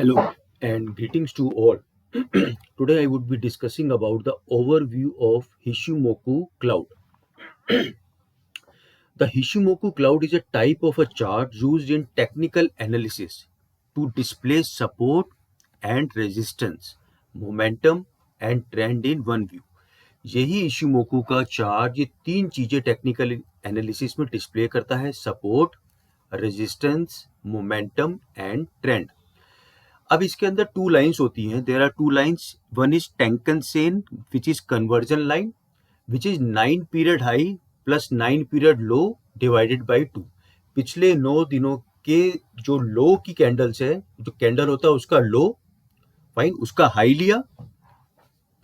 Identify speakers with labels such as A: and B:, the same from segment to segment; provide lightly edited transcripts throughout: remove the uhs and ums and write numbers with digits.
A: Hello and greetings to all. Today I would be discussing about the overview of Hishimoku cloud. The Hishimoku cloud is a type of a chart used in technical analysis to display support and resistance, momentum and trend in one view. यही इशिमोकू का chart ये तीन चीजें technical analysis में display करता है: support, resistance, momentum and trend. अब इसके अंदर टू लाइंस होती हैं। There are two lines. One is tenkan sen which is conversion line which is 9 period high plus 9 period low divided by 2। पिछले 9 दिनों के जो लो की कैंडल्स है, जो कैंडल होता है उसका लो, फाइन, उसका हाई लिया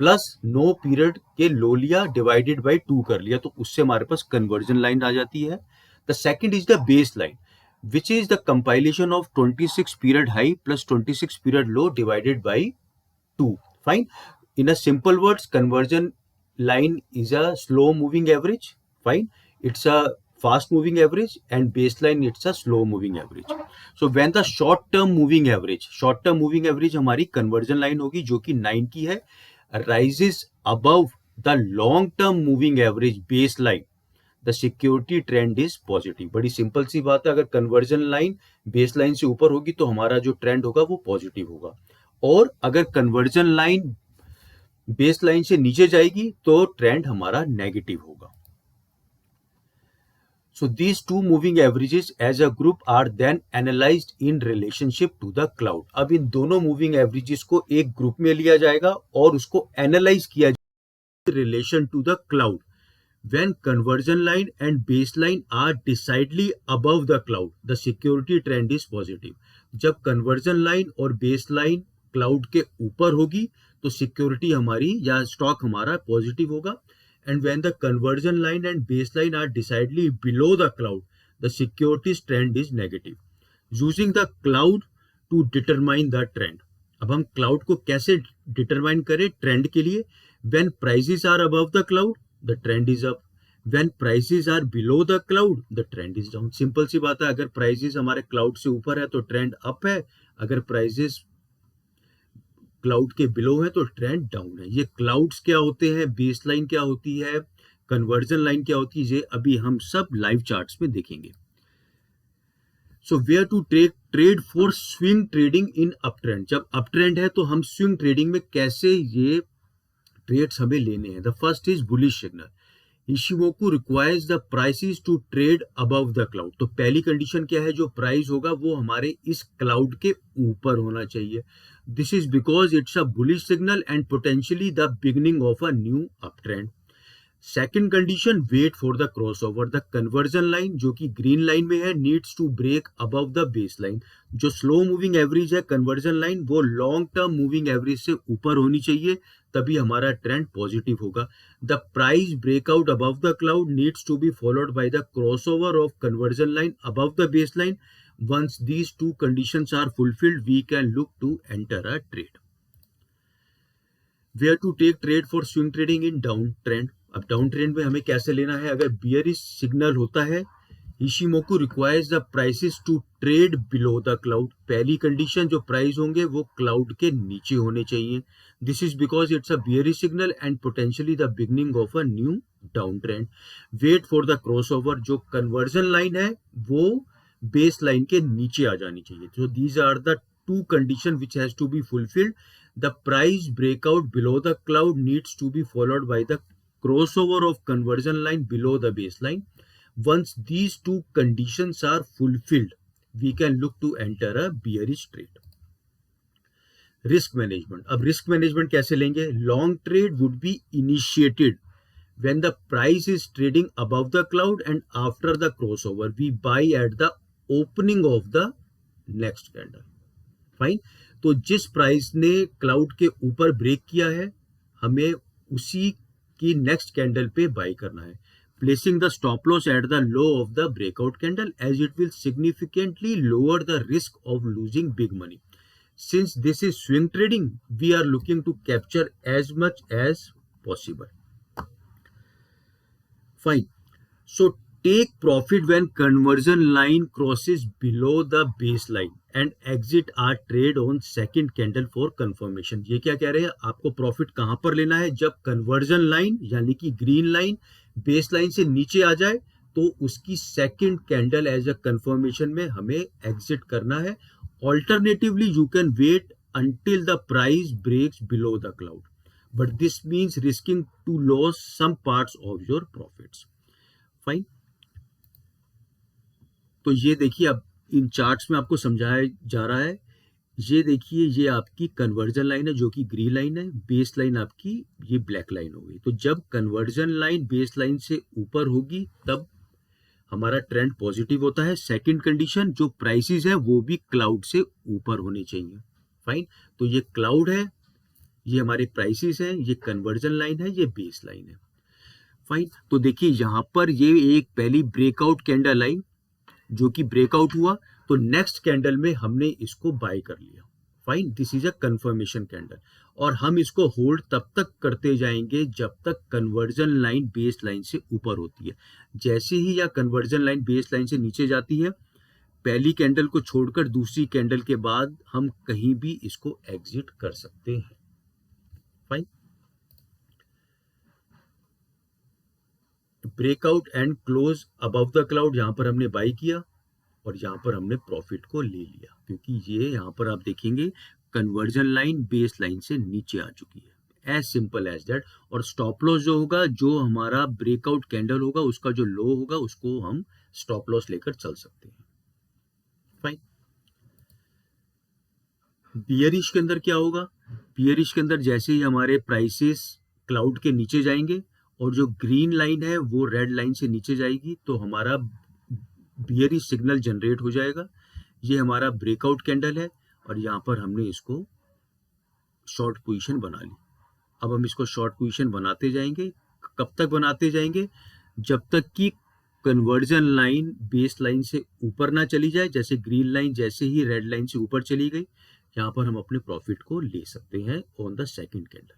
A: प्लस 9 पीरियड के लो लिया डिवाइडेड बाय 2 कर लिया, तो उससे हमारे पास कन्वर्जन लाइन आ जाती है। The second is the base line which is the compilation of 26 period high plus 26 period low divided by 2. Fine. In a simple words, conversion line is a slow moving average. Fine. It's a fast moving average, and baseline it's a slow moving average. So when the short term moving average हमारी conversion line होगी जो कि 9 की है, rises above the long term moving average baseline, the security trend is positive. बड़ी simple सी बात है, अगर कन्वर्जन लाइन बेस लाइन से ऊपर होगी तो हमारा जो ट्रेंड होगा वो पॉजिटिव होगा, और अगर कन्वर्जन लाइन बेस लाइन से नीचे जाएगी तो ट्रेंड हमारा नेगेटिव होगा। So these two moving averages as a group are then analyzed in relationship to the cloud. अब इन दोनों moving averages को एक ग्रुप में लिया जाएगा और उसको एनालाइज किया जाएगा relation to the cloud. When conversion line and baseline are decidedly above the cloud, the security trend is positive. जब conversion line और baseline cloud के ऊपर होगी तो security हमारी या stock हमारा positive होगा, and when the conversion line and baseline are decidedly below the cloud, the securities trend is negative. Using the cloud to determine the trend. अब हम cloud को कैसे determine करें trend के लिए? When prices are above the cloud, the trend is up. When prices are below the cloud, the trend is down. Simple सी बात है, अगर prices हमारे cloud से ऊपर है तो ट्रेंड अप है, अगर prices क्लाउड के बिलो है तो ट्रेंड डाउन है। ये क्लाउड्स क्या होते हैं, बेस लाइन क्या होती है, कन्वर्जन लाइन क्या होती है, ये अभी हम सब लाइव चार्ट्स में देखेंगे। So where to trade for swing trading in up trend. जब अप ट्रेंड है तो हम स्विंग ट्रेडिंग में कैसे ये ट्रेड्स हमें लेने हैं। The first is bullish signal. Ichimoku requires the prices to trade above the cloud. तो पहली कंडीशन क्या है, जो प्राइस होगा वो हमारे इस क्लाउड के ऊपर होना चाहिए। This is because it's a bullish signal and potentially the beginning of a new up trend. Second condition, wait for the cross over. The conversion line जो कि ग्रीन लाइन में है needs to break above the base line. जो slow moving average है conversion line, वो long term moving average से ऊपर होनी चाहिए, तभी हमारा ट्रेंड पॉजिटिव होगा। The price breakout above the cloud needs to be followed by the crossover of conversion line above the base line. Once these two conditions are fulfilled we can look to enter a trade. Where to take trade for swing trading in down trend. अब down trend में हमें कैसे लेना है, अगर bearish signal होता है, Ichimoku requires the prices to trade below the cloud. पहली कंडीशन, जो प्राइस होंगे वो क्लाउड के नीचे होने चाहिए। This is because it's a bearish signal and potentially the beginning of a new down trend. Wait for the cross over. जो conversion line है वो बेस लाइन के नीचे आ जानी चाहिए। तो these are the two condition which has to be fulfilled. The price breakout below the cloud needs to be followed by the crossover of conversion line below the baseline. Once these two conditions are fulfilled, we can look to enter a bearish trade. Risk management. अब risk management कैसे लेंगे? Long trade would be initiated when the price is trading above the cloud and after the crossover. We buy at the opening of the next candle. Fine. तो जिस price ने cloud के ऊपर break किया है हमें उसी की नेक्स्ट कैंडल पे बाय करना है। Placing the stop loss at the low of the breakout candle as it will significantly lower the risk of losing big money. Since this is swing trading we are looking to capture as much as possible. Fine. So take profit when conversion line crosses below the base line and exit our trade on second candle for confirmation. ये क्या कह रहे हैं, आपको profit कहां पर लेना है, जब कन्वर्जन लाइन यानी कि ग्रीन लाइन बेस लाइन से नीचे आ जाए तो उसकी second candle as a confirmation में हमें एग्जिट करना है। Alternatively you can wait until the price breaks below the cloud, but this means risking to lose some parts of your profits. Fine. तो ये देखिए, अब इन चार्ट्स में आपको समझाया जा रहा है। ये देखिए, ये आपकी कन्वर्जन लाइन है जो कि ग्रीन लाइन है, बेस लाइन आपकी ये ब्लैक लाइन हो गई। तो जब कन्वर्जन लाइन बेस लाइन से ऊपर होगी तब हमारा ट्रेंड पॉजिटिव होता है। सेकंड कंडीशन, जो प्राइसेस है वो भी क्लाउड से ऊपर होने चाहिए। फाइन। तो ये क्लाउड है, ये हमारे प्राइसेस हैं, ये कन्वर्जन लाइन है, ये बेस लाइन है। फाइन। तो देखिए यहां पर ये एक पहली ब्रेकआउट कैंडल आई जो कि ब्रेकआउट हुआ, तो नेक्स्ट कैंडल में हमने इसको बाय कर लिया। Fine, this is a confirmation candle, और हम इसको होल्ड तब तक करते जाएंगे जब तक कन्वर्जन लाइन बेस लाइन से ऊपर होती है। जैसे ही या कन्वर्जन लाइन बेस लाइन से नीचे जाती है, पहली कैंडल को छोड़कर दूसरी कैंडल के बाद हम कहीं भी इसको एग्जिट कर सकते हैं। Fine. Breakout and close above the cloud, यहां पर हमने बाई किया और यहां पर हमने प्रॉफिट को ले लिया, क्योंकि ये यहां पर आप देखेंगे कन्वर्जन लाइन बेस लाइन से नीचे आ चुकी है। As simple as that. और स्टॉप लॉस जो होगा, जो हमारा ब्रेकआउट कैंडल होगा उसका जो लो होगा उसको हम स्टॉप लॉस लेकर चल सकते हैं। फाइन। बियरिश के अंदर क्या होगा, बियरिश के अंदर जैसे ही हमारे प्राइसेस क्लाउड के नीचे जाएंगे और जो ग्रीन लाइन है वो रेड लाइन से नीचे जाएगी, तो हमारा बियरिश सिग्नल जनरेट हो जाएगा। ये हमारा ब्रेकआउट कैंडल है और यहाँ पर हमने इसको शॉर्ट पोजीशन बना ली। अब हम इसको शॉर्ट पोजीशन बनाते जाएंगे। कब तक बनाते जाएंगे, जब तक कि कन्वर्जन लाइन बेस लाइन से ऊपर ना चली जाए। जैसे ग्रीन लाइन जैसे ही रेड लाइन से ऊपर चली गई, यहाँ पर हम अपने प्रॉफिट को ले सकते हैं on the second candle.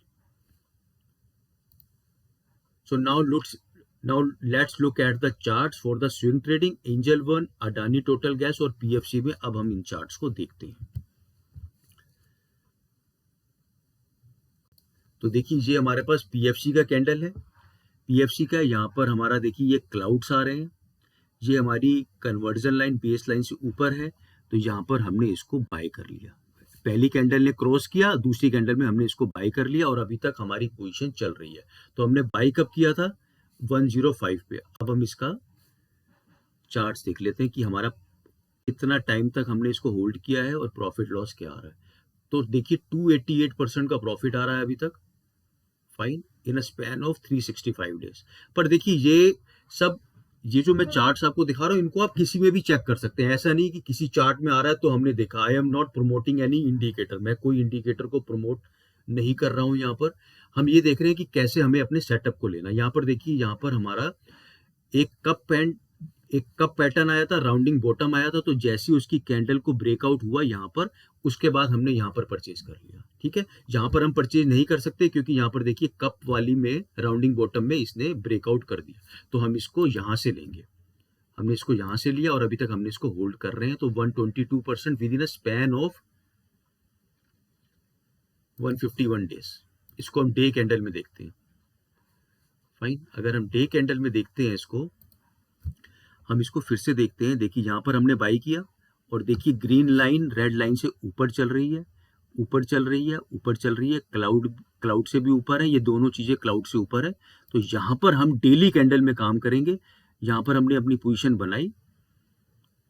A: So now let's look at the charts for the swing trading, angel one, Adani total gas और पीएफसी में। अब हम इन चार्ट्स को देखते हैं। तो देखिए ये हमारे पास पीएफसी का कैंडल है, पीएफसी का यहाँ पर हमारा देखिए ये क्लाउड्स आ रहे हैं, ये हमारी कन्वर्जन लाइन बेस लाइन से ऊपर है, तो यहाँ पर हमने इसको बाय कर लिया। पहली कैंडल ने क्रॉस किया, दूसरी कैंडल में हमने इसको बाय कर लिया और अभी तक हमारी पोजीशन चल रही है। तो हमने बाय कब किया था, 105 पे। अब हम इसका चार्ट्स देख लेते हैं कि हमारा कितना टाइम तक हमने इसको होल्ड किया है और प्रॉफिट लॉस क्या आ रहा है। तो देखिए 288% का प्रॉफिट आ रहा है अभी तक। Fine, in a span of 365 days. पर देखिए ये जो मैं चार्ट्स आपको दिखा रहा हूँ, इनको आप किसी में भी चेक कर सकते हैं। ऐसा नहीं कि किसी चार्ट में आ रहा है तो हमने देखा। आई am not promoting any indicator, मैं कोई इंडिकेटर को प्रमोट नहीं कर रहा हूँ। यहाँ पर हम ये देख रहे हैं कि कैसे हमें अपने सेटअप को लेना। यहाँ पर देखिए, यहाँ पर हमारा एक कप पैटर्न आया था, राउंडिंग बॉटम आया था। तो जैसे उसकी कैंडल को ब्रेकआउट हुआ यहाँ पर, उसके बाद हमने यहाँ पर परचेज कर लिया। ठीक है, यहाँ पर हम परचेज नहीं कर सकते क्योंकि यहाँ पर देखिए कप वाली में राउंडिंग बॉटम में इसने ब्रेकआउट कर दिया, तो हम इसको यहाँ से लेंगे। हमने इसको यहाँ से लिया और अभी तक हमने इसको होल्ड कर रहे हैं। तो 122% with in a span of 151 days. इसको हम डे कैंडल में देखते हैं। फाइन, अगर हम डे कैंडल में देखते हैं इसको, हम इसको फिर से देखते हैं। देखिए यहाँ पर हमने बाई किया और देखिए ग्रीन लाइन रेड लाइन से ऊपर चल रही है, ऊपर चल रही है, ऊपर चल रही है। क्लाउड से भी ऊपर है, ये दोनों चीजें क्लाउड से ऊपर है। तो यहाँ पर हम डेली कैंडल में काम करेंगे। यहाँ पर हमने अपनी पोजीशन बनाई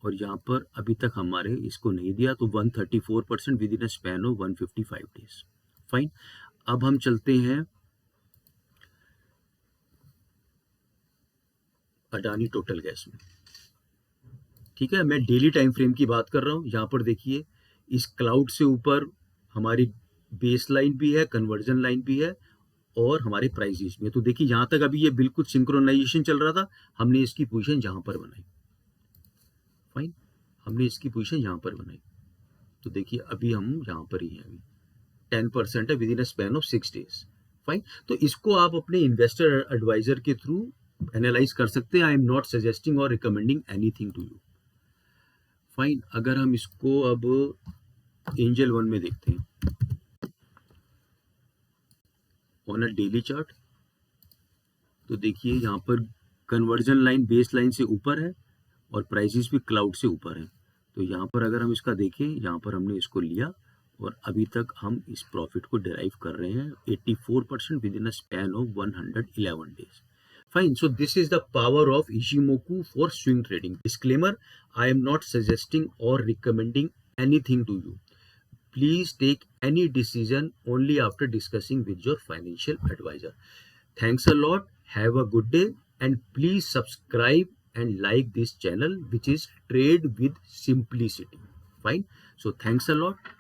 A: और यहाँ पर अभी तक हमारे इसको नहीं दिया, तो 134% with in a span of 155 days. Fine, अब हम चलते हैं अडानी टोटल गैस में। ठीक है, मैं डेली टाइम फ्रेम की बात कर रहा हूँ। यहाँ पर देखिए इस क्लाउड से ऊपर हमारी बेस लाइन भी है, कन्वर्जन लाइन भी है और हमारे प्राइसेस में। तो देखिए यहाँ तक अभी ये बिल्कुल सिंक्रोनाइजेशन चल रहा था, हमने इसकी पोजीशन यहाँ पर बनाई। फाइन, हमने इसकी पोजीशन यहाँ पर बनाई। तो देखिए अभी हम यहाँ पर ही हैं, अभी 10% है within a span of 6 days. Fine, तो इसको आप अपने इन्वेस्टर एडवाइजर के थ्रू एनालाइज कर सकते हैं. आई एम नॉट सजेस्टिंग और recommending anything to you. Fine. अगर हम इसको अब एंजल वन में देखते हैं ऑन अ डेली चार्ट, तो देखिए यहाँ पर कन्वर्जन लाइन बेस लाइन से ऊपर है और प्राइसेस भी क्लाउड से ऊपर है. तो यहाँ पर अगर हम इसका देखें, यहाँ पर हमने इसको लिया और अभी तक हम इस प्रॉफिट को डिराइव कर रहे हैं 84% with in a span of 111 days. Fine. So this is the power of Ishimoku for swing trading. Disclaimer: I am not suggesting or recommending anything to you. Please take any decision only after discussing with your financial advisor. Thanks a lot. Have a good day and please subscribe and like this channel, which is Trade with Simplicity. Fine. So thanks a lot.